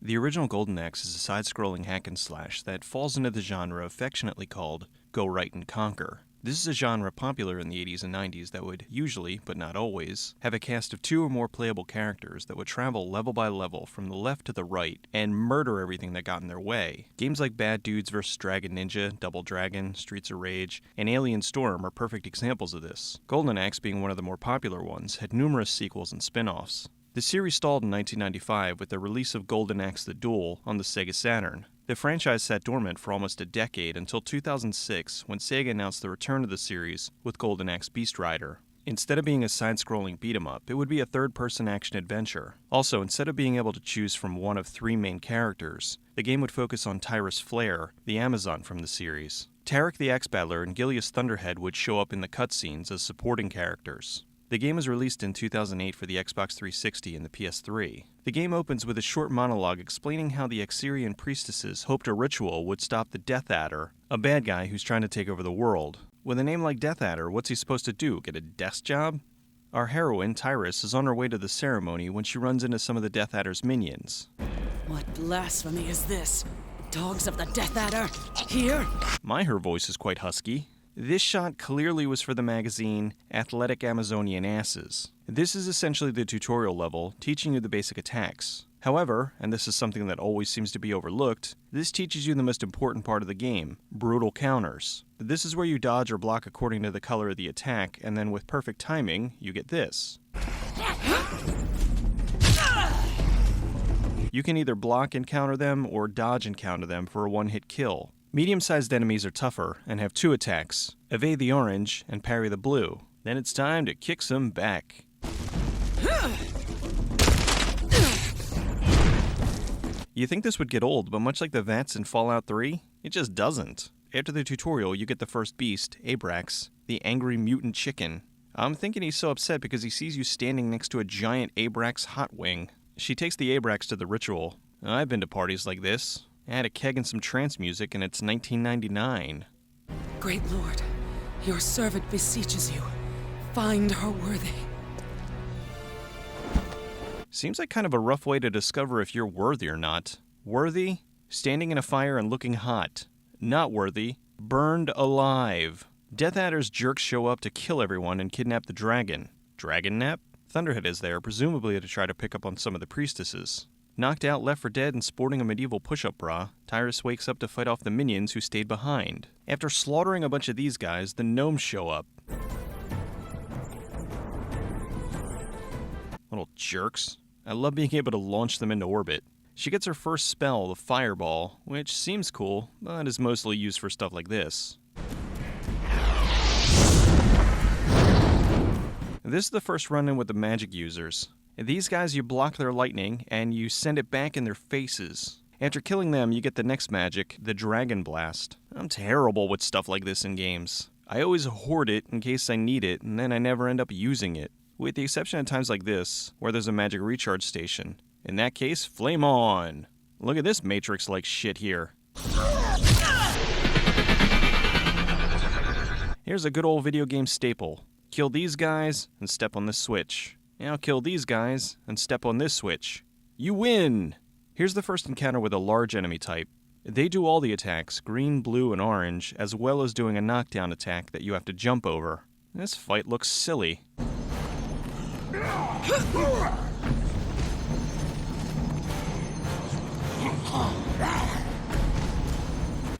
The original Golden Axe is a side-scrolling hack-and-slash that falls into the genre affectionately called Go Right and Conquer. This is a genre popular in the 80s and 90s that would usually, but not always, have a cast of 2 or more playable characters that would travel level by level from the left to the right and murder everything that got in their way. Games like Bad Dudes vs. Dragon Ninja, Double Dragon, Streets of Rage, and Alien Storm are perfect examples of this. Golden Axe, being one of the more popular ones, had numerous sequels and spin-offs. The series stalled in 1995 with the release of Golden Axe The Duel on the Sega Saturn. The franchise sat dormant for almost a decade until 2006 when Sega announced the return of the series with Golden Axe Beast Rider. Instead of being a side-scrolling beat-em-up, it would be a third-person action-adventure. Also, instead of being able to choose from one of 3 main characters, the game would focus on Tyrus Flare, the Amazon from the series. Tarek the Axe Battler and Gilius Thunderhead would show up in the cutscenes as supporting characters. The game was released in 2008 for the Xbox 360 and the PS3. The game opens with a short monologue explaining how the Xerian priestesses hoped a ritual would stop the Death Adder, a bad guy who's trying to take over the world. With a name like Death Adder, what's he supposed to do, get a desk job? Our heroine, Tyrus, is on her way to the ceremony when she runs into some of the Death Adder's minions. What blasphemy is this? Dogs of the Death Adder, here? Her voice is quite husky. This shot clearly was for the magazine Athletic Amazonian Asses. This is essentially the tutorial level, teaching you the basic attacks. However, and this is something that always seems to be overlooked, this teaches you the most important part of the game, brutal counters. This is where you dodge or block according to the color of the attack, and then with perfect timing, you get this. You can either block and counter them, or dodge and counter them for a one-hit kill. Medium-sized enemies are tougher and have 2 attacks, evade the orange and parry the blue. Then it's time to kick some back. You think this would get old, but much like the VATS in Fallout 3, it just doesn't. After the tutorial, you get the first beast, Abrax, the angry mutant chicken. I'm thinking he's so upset because he sees you standing next to a giant Abrax hot wing. She takes the Abrax to the ritual. I've been to parties like this. I had a keg and some trance music, and it's 1999. Great Lord, your servant beseeches you. Find her worthy. Seems like kind of a rough way to discover if you're worthy or not. Worthy? Standing in a fire and looking hot. Not worthy. Burned alive. Death Adder's jerks show up to kill everyone and kidnap the dragon. Dragon nap? Thunderhead is there, presumably to try to pick up on some of the priestesses. Knocked out, left for dead, and sporting a medieval push-up bra, Tyrus wakes up to fight off the minions who stayed behind. After slaughtering a bunch of these guys, the gnomes show up. Little jerks. I love being able to launch them into orbit. She gets her first spell, the Fireball, which seems cool, but is mostly used for stuff like this. This is the first run-in with the magic users. These guys, you block their lightning, and you send it back in their faces. After killing them, you get the next magic, the Dragon Blast. I'm terrible with stuff like this in games. I always hoard it in case I need it, and then I never end up using it. With the exception of times like this, where there's a magic recharge station. In that case, flame on! Look at this Matrix-like shit here. Here's a good old video game staple. Kill these guys, and step on this switch. Now kill these guys, and step on this switch. You win! Here's the first encounter with a large enemy type. They do all the attacks, green, blue, and orange, as well as doing a knockdown attack that you have to jump over. This fight looks silly.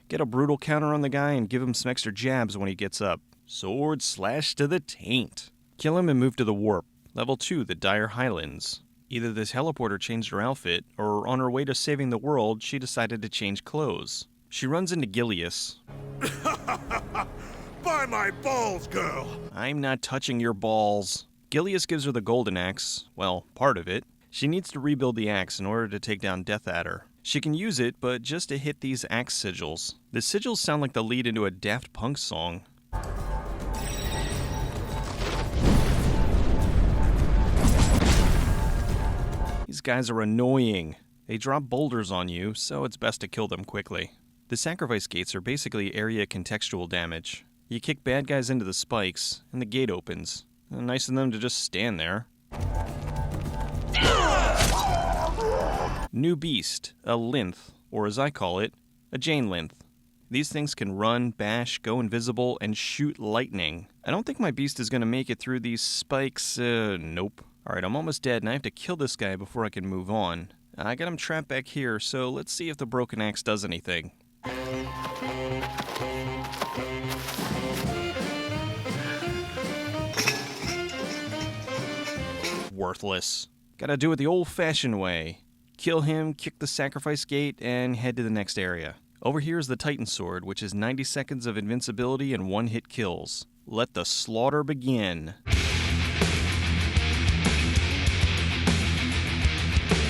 Get a brutal counter on the guy and give him some extra jabs when he gets up. Sword slash to the taint. Kill him and move to the warp. Level 2, the Dire Highlands. Either the teleporter changed her outfit, or on her way to saving the world, she decided to change clothes. She runs into Gilius. By my balls, girl! I'm not touching your balls. Gilius gives her the golden axe, well, part of it. She needs to rebuild the axe in order to take down Death Adder. She can use it, but just to hit these axe sigils. The sigils sound like the lead into a Daft Punk song. These guys are annoying. They drop boulders on you, so it's best to kill them quickly. The sacrifice gates are basically area contextual damage. You kick bad guys into the spikes, and the gate opens. Nice of them to just stand there. New beast, a Linth, or as I call it, a Jane Linth. These things can run, bash, go invisible, and shoot lightning. I don't think my beast is going to make it through these spikes. Nope. Alright, I'm almost dead, and I have to kill this guy before I can move on. I got him trapped back here, so let's see if the broken axe does anything. Worthless. Gotta do it the old-fashioned way. Kill him, kick the sacrifice gate, and head to the next area. Over here is the Titan Sword, which is 90 seconds of invincibility and one-hit kills. Let the slaughter begin.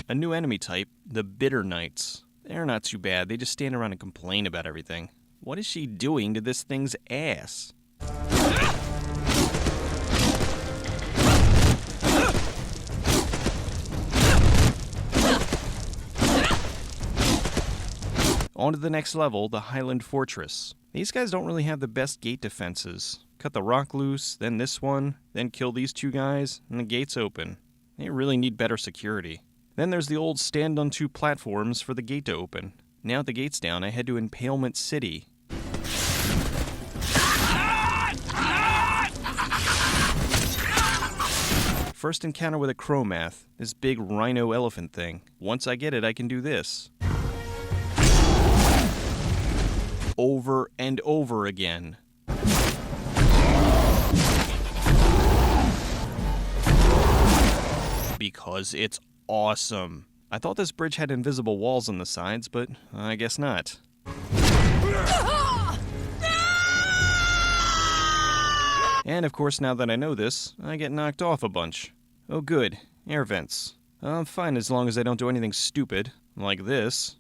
A new enemy type, the Bitter Knights. They're not too bad, they just stand around and complain about everything. What is she doing to this thing's ass? On to the next level, the Highland Fortress. These guys don't really have the best gate defenses. Cut the rock loose, then this one, then kill these two guys, and the gate's open. They really need better security. Then there's the old stand on two platforms for the gate to open. Now that the gate's down, I head to Impalement City. First encounter with a Chromath, this big rhino elephant thing. Once I get it, I can do this. Over and over again. Because it's awesome. I thought this bridge had invisible walls on the sides, but I guess not. And of course, now that I know this, I get knocked off a bunch. Oh good, air vents. I'm fine as long as I don't do anything stupid, like this.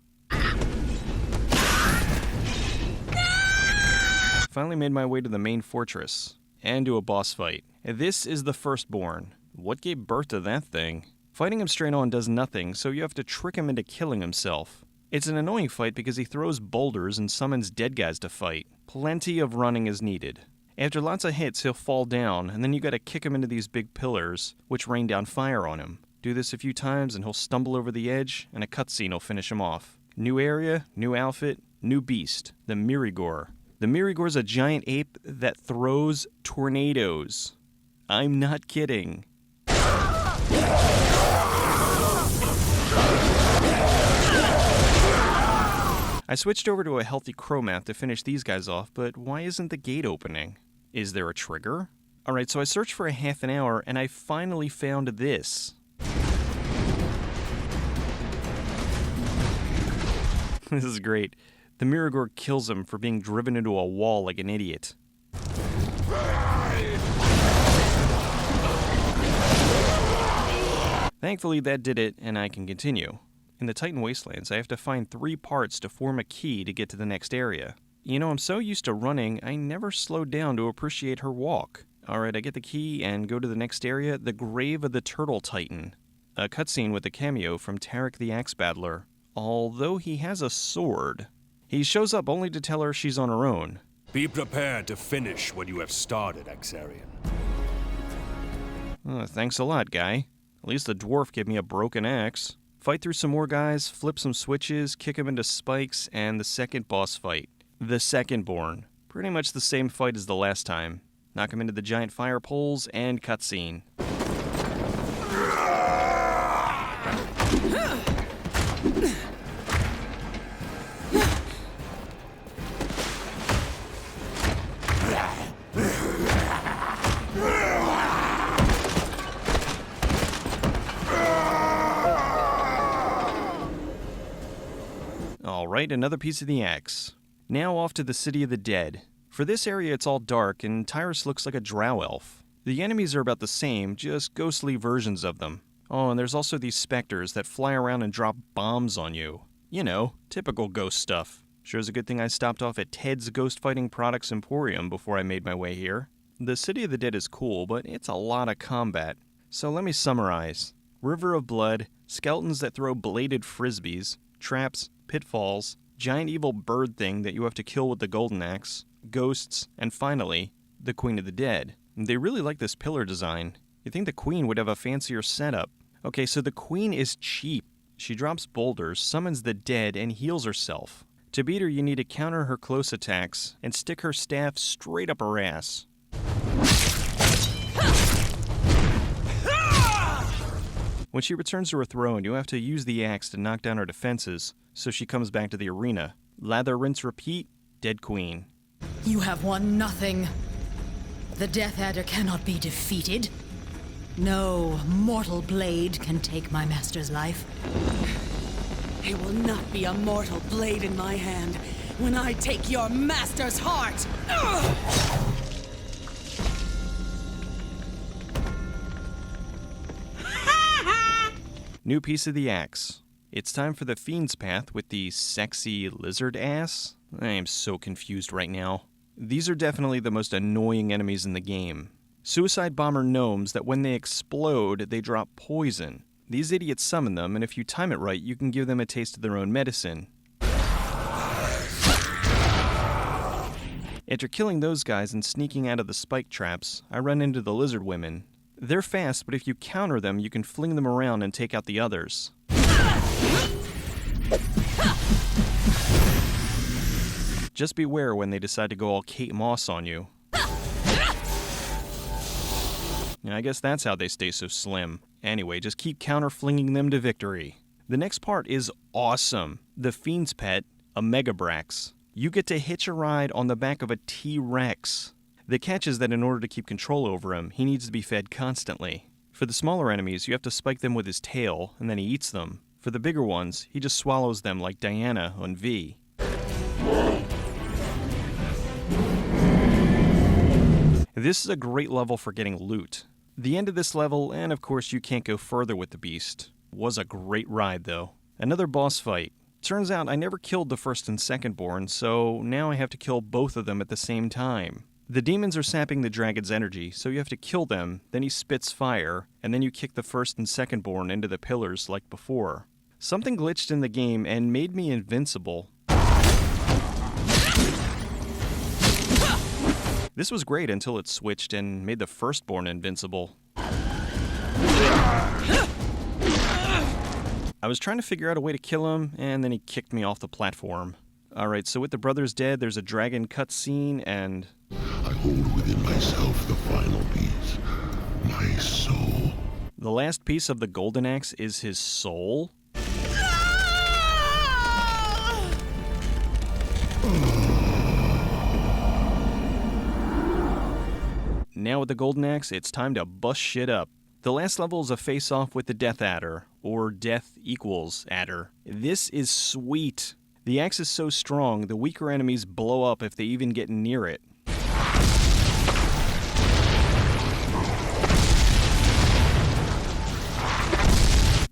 Finally made my way to the main fortress, and to a boss fight. This is the Firstborn. What gave birth to that thing? Fighting him straight on does nothing, so you have to trick him into killing himself. It's an annoying fight because he throws boulders and summons dead guys to fight. Plenty of running is needed. After lots of hits, he'll fall down, and then you gotta kick him into these big pillars, which rain down fire on him. Do this a few times and he'll stumble over the edge, and a cutscene will finish him off. New area, new outfit, new beast, the Mirigor. The Mirigor's a giant ape that throws tornadoes. I'm not kidding. I switched over to a healthy Chromath to finish these guys off, but why isn't the gate opening? Is there a trigger? Alright, so I searched for a half an hour, and I finally found this. This is great. The Mirigor kills him for being driven into a wall like an idiot. Thankfully that did it, and I can continue. In the Titan Wastelands, I have to find 3 parts to form a key to get to the next area. You know, I'm so used to running, I never slowed down to appreciate her walk. Alright, I get the key and go to the next area, the Grave of the Turtle Titan. A cutscene with a cameo from Tarek the Axe Battler, although he has a sword. He shows up only to tell her she's on her own. Be prepared to finish what you have started, Axarian. Thanks a lot, guy. At least the dwarf gave me a broken axe. Fight through some more guys, flip some switches, kick him into spikes, and the second boss fight. The Secondborn. Pretty much the same fight as the last time. Knock him into the giant fire poles, and cutscene. Alright, another piece of the axe. Now off to the City of the Dead. For this area it's all dark, and Tyrus looks like a drow elf. The enemies are about the same, just ghostly versions of them. Oh, and there's also these specters that fly around and drop bombs on you. You know, typical ghost stuff. Sure is a good thing I stopped off at Ted's Ghost Fighting Products Emporium before I made my way here. The City of the Dead is cool, but it's a lot of combat. So let me summarize. River of blood, skeletons that throw bladed frisbees, traps, pitfalls, giant evil bird thing that you have to kill with the golden axe, ghosts, and finally, the Queen of the Dead. They really like this pillar design. You'd think the Queen would have a fancier setup. Okay, so the Queen is cheap. She drops boulders, summons the dead, and heals herself. To beat her, you need to counter her close attacks and stick her staff straight up her ass. When she returns to her throne, you have to use the axe to knock down her defenses, so she comes back to the arena. Lather, rinse, repeat, dead queen. You have won nothing. The Death Adder cannot be defeated. No mortal blade can take my master's life. There will not be a mortal blade in my hand when I take your master's heart! Ugh! New piece of the axe. It's time for the Fiend's Path with the sexy lizard ass. I am so confused right now. These are definitely the most annoying enemies in the game. Suicide bomber gnomes that when they explode, they drop poison. These idiots summon them, and if you time it right, you can give them a taste of their own medicine. After killing those guys and sneaking out of the spike traps, I run into the lizard women. They're fast, but if you counter them, you can fling them around and take out the others. Just beware when they decide to go all Kate Moss on you. I guess that's how they stay so slim. Anyway, just keep counter-flinging them to victory. The next part is awesome. The Fiend's Pet, a Megabrax. You get to hitch a ride on the back of a T-Rex. The catch is that in order to keep control over him, he needs to be fed constantly. For the smaller enemies, you have to spike them with his tail, and then he eats them. For the bigger ones, he just swallows them like Diana on V. This is a great level for getting loot. The end of this level, and of course you can't go further with the beast, was a great ride though. Another boss fight. Turns out I never killed the first and second born, so now I have to kill both of them at the same time. The demons are sapping the dragon's energy, so you have to kill them, then he spits fire, and then you kick the first and second born into the pillars like before. Something glitched in the game and made me invincible. This was great until it switched and made the firstborn invincible. I was trying to figure out a way to kill him, and then he kicked me off the platform. Alright, so with the brothers dead, there's a dragon cutscene, and... I hold within myself the final piece, my soul. The last piece of the golden axe is his soul? Now with the golden axe, it's time to bust shit up. The last level is a face-off with the Death Adder, or Death equals Adder. This is sweet. The axe is so strong, the weaker enemies blow up if they even get near it.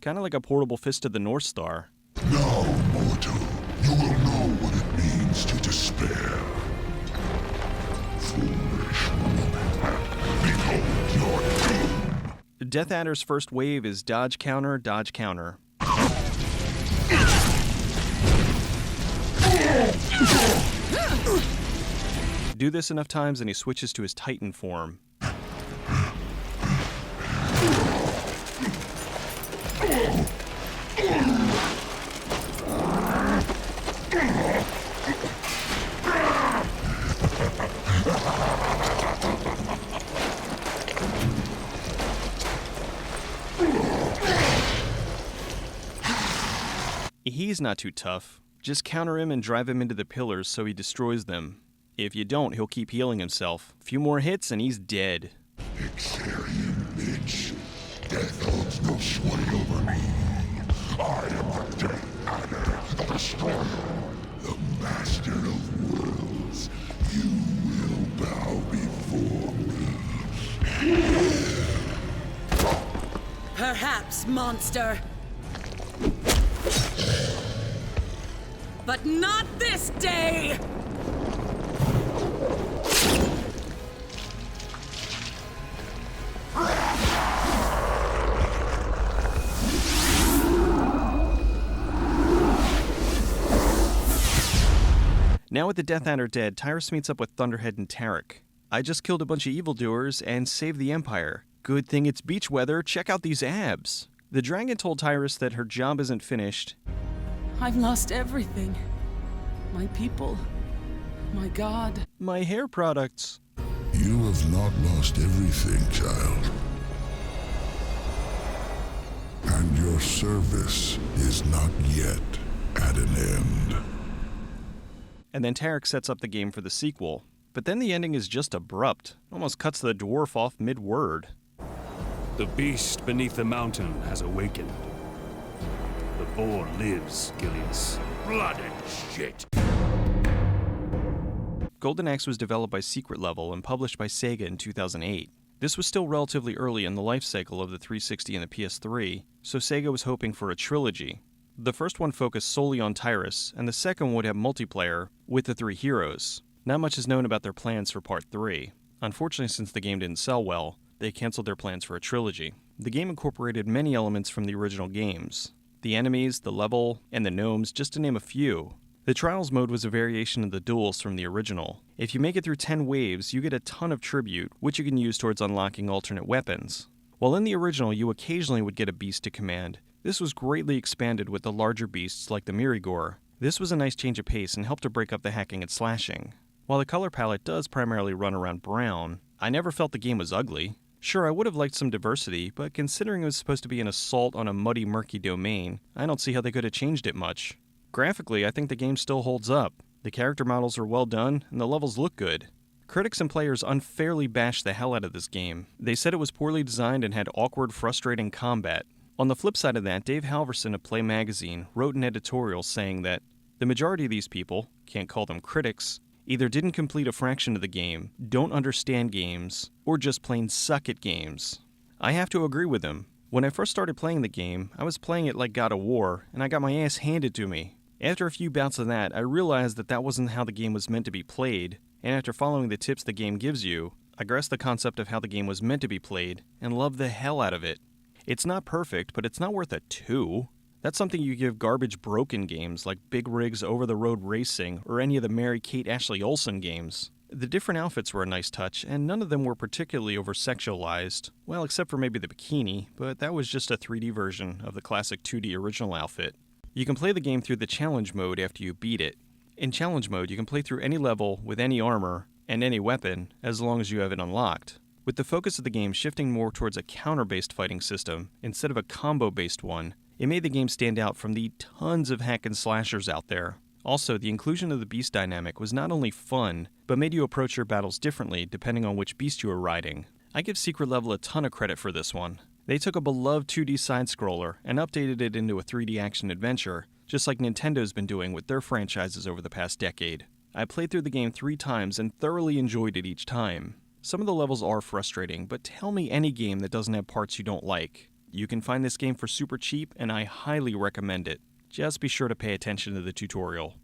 Kinda like a portable fist of the North Star. Now, mortal, you will know what it means to despair. Foolish woman, behold your doom. Death Adder's first wave is dodge counter, dodge counter. Do this enough times and he switches to his Titan form. He's not too tough. Just counter him and drive him into the pillars so he destroys them. If you don't, he'll keep healing himself. A few more hits and he's dead. Ixarian bitch. Death holds no sway over me. I am the Death Adder, the Destroyer, the Master of Worlds. You will bow before me. Perhaps, monster. But not this day! Now with the Death Adder dead, Tyrus meets up with Thunderhead and Tarek. I just killed a bunch of evildoers and saved the Empire. Good thing it's beach weather, check out these abs. The dragon told Tyrus that her job isn't finished. I've lost everything. My people. My god. My hair products. You have not lost everything, child. And your service is not yet at an end. And then Tarek sets up the game for the sequel. But then the ending is just abrupt. Almost cuts the dwarf off mid-word. The beast beneath the mountain has awakened. The boar lives, Gilius. Blood and shit! Golden Axe was developed by Secret Level and published by Sega in 2008. This was still relatively early in the life cycle of the 360 and the PS3, so Sega was hoping for a trilogy. The first one focused solely on Tyrus, and the second would have multiplayer with the three heroes. Not much is known about their plans for Part 3. Unfortunately, since the game didn't sell well, they canceled their plans for a trilogy. The game incorporated many elements from the original games. The enemies, the level, and the gnomes, just to name a few. The Trials mode was a variation of the duels from the original. If you make it through 10 waves, you get a ton of tribute, which you can use towards unlocking alternate weapons. While in the original, you occasionally would get a beast to command. This was greatly expanded with the larger beasts like the Mirigor. This was a nice change of pace and helped to break up the hacking and slashing. While the color palette does primarily run around brown, I never felt the game was ugly. Sure, I would have liked some diversity, but considering it was supposed to be an assault on a muddy, murky domain, I don't see how they could have changed it much. Graphically, I think the game still holds up. The character models are well done, and the levels look good. Critics and players unfairly bashed the hell out of this game. They said it was poorly designed and had awkward, frustrating combat. On the flip side of that, Dave Halverson of Play Magazine wrote an editorial saying that the majority of these people, can't call them critics, either didn't complete a fraction of the game, don't understand games, or just plain suck at games. I have to agree with him. When I first started playing the game, I was playing it like God of War, and I got my ass handed to me. After a few bouts of that, I realized that that wasn't how the game was meant to be played, and after following the tips the game gives you, I grasped the concept of how the game was meant to be played, and loved the hell out of it. It's not perfect, but it's not worth a 2. That's something you give garbage broken games like Big Rig's Over-the-Road Racing or any of the Mary-Kate Ashley Olsen games. The different outfits were a nice touch, and none of them were particularly over-sexualized. Well, except for maybe the bikini, but that was just a 3D version of the classic 2D original outfit. You can play the game through the challenge mode after you beat it. In challenge mode, you can play through any level with any armor and any weapon as long as you have it unlocked. With the focus of the game shifting more towards a counter-based fighting system instead of a combo-based one, it made the game stand out from the tons of hack and slashers out there. Also, the inclusion of the beast dynamic was not only fun, but made you approach your battles differently depending on which beast you were riding. I give Secret Level a ton of credit for this one. They took a beloved 2D side-scroller and updated it into a 3D action-adventure, just like Nintendo's been doing with their franchises over the past decade. I played through the game 3 times and thoroughly enjoyed it each time. Some of the levels are frustrating, but tell me any game that doesn't have parts you don't like. You can find this game for super cheap, and I highly recommend it. Just be sure to pay attention to the tutorial.